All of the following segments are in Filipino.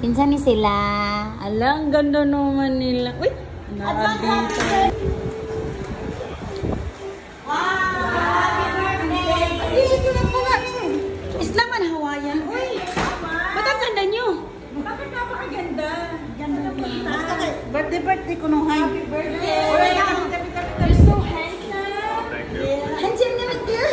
Pinsan ni sila. Alang, ganda naman nila. Uy! Nakabita. Islam and Hawaiian. Uy! Ba't ang ganda nyo? Bakit napakaganda? Ganda ng basta. Birthday ko nung high. Happy birthday! You're so handsome! Thank you. Handsome naman girl.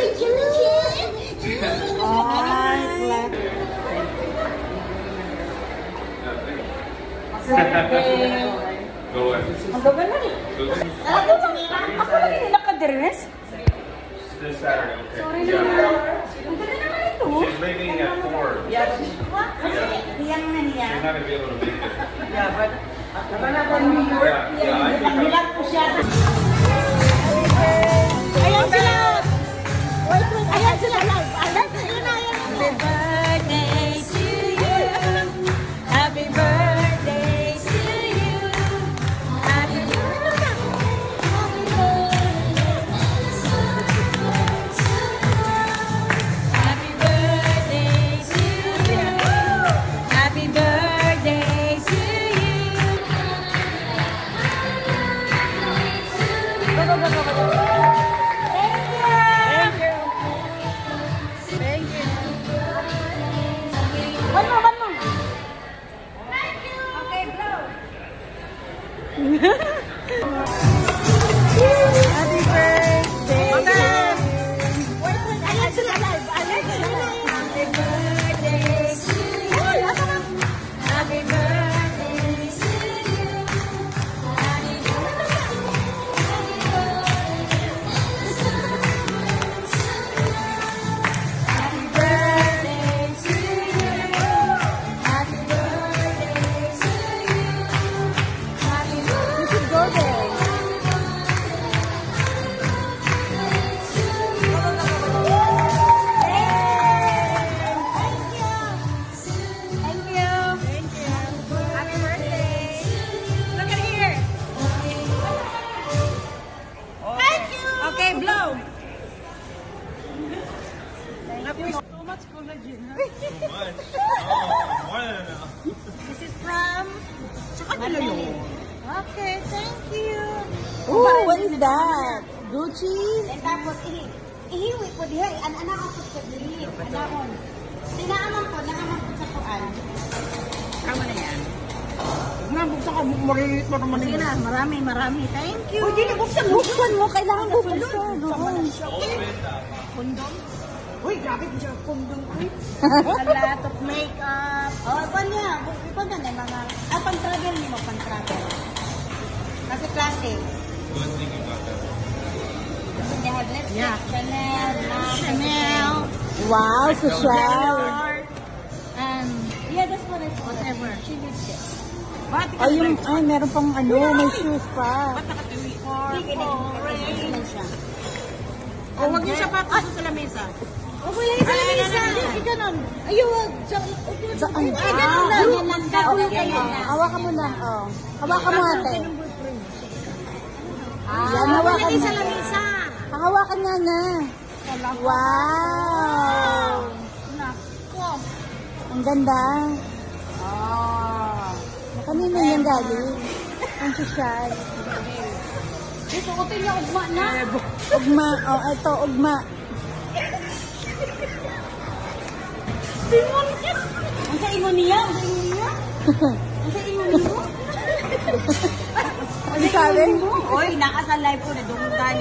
Go away. Ang gaganda rin. Ako ba hindi nakadress? This Saturday, okay. Sorry Yeah. naman. Ang ganda naman ito. She's leaving at 4. Yeah, Hiyang na niya. She's not going to be able to make it. yeah, but Yeah, I think Nilag ko siya. Ayan sila. Wait. Ayan sila live. Ayan sila. Happy birthday to you. Happy birthday to you. Happy birthday. Happy birthday to you. Happy birthday to you. Go, go, go, go, go. Thank you. Thank you. One more, one more. Thank you. Okay, blow. Happy birthday. Wait, ayan sila live. Ayan sila live. Happy birthday to you. Happy birthday to you. Happy birthday to you. Happy birthday to you. Happy birthday. You should go there. Thank you. Thank you. Happy birthday. Look at here. Thank you. Okay, blow. Thank you. so much collagen. so much. Oh, more than enough. This is from Manila. Okay, thank you. Oh, what is that? Gucci? And tapos, ihiwi ko diha. Anak ako sa dili. Anakon. Tinaaman ko, nakaman ko sa kuan. Tama na yan. Nabuksan ka, mariliit mo naman. Sige na, marami. Thank you. Uy, di buksan mo. Kailangan buksan. Kondom? Uy, grabe ko siya. Kondom. Uy. A lot of makeup. Oh, ipan niya. Ipan na mga... pang-travel niyo mo, pang-travel. Kasi klase. Good thinking about that. They have lipstick, Yeah. Chanel. Wow, social. And yeah, that's what I thought. Whatever. She needs it. Bakit Ay, meron pang may shoes pa. Ba't nakatiwi? O, huwag niyo siya papaso sa lamesa. O, wala yung sa lamesa. Hindi, ganon. Ayaw, wag. Ay, ganon lang. Yan lang daw. Hawakan mo lang. Hawakan mo ate. Yan, hawakan mo. Sa lamesa. Hawakan nga na. Wow. Nako. Ang ganda. Kanina yan galing. Ang sosyal. Ito, utin niya ugma na. Ugma. Oh, ito, ugma. Ang sa ingon niya? Ang sa ingon niya? Ang sabi? Oy, nakasal live ko na dunggan.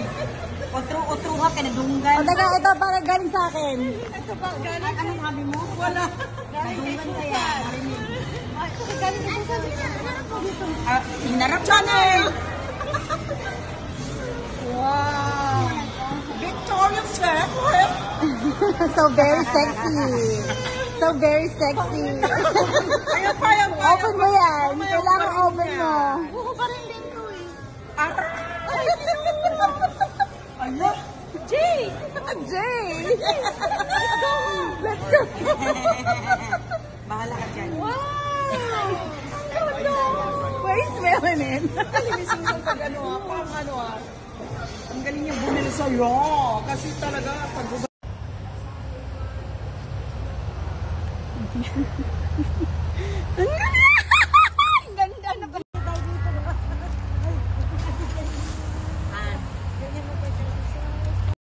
Otro-otruha ka na dunggan. O, taga, ito para galing sa akin. Ito ba, galing? Anong sabi mo? Wala. Dunggan kaya. Ay, ito galing sa sabi na. Hinarap ka na eh. Wow. Victoria's Secret. So very sexy. So very sexy. Open mo yan. Kailangan open mo. Oo, pa rin din ko eh. Ano? Jay! Jay! Let's go! Let's go! Bahala ka dyan. Wow! Where is Melanin? Kalinising ko pag ang galing niya bumili sa'yo. Kasi talaga, pag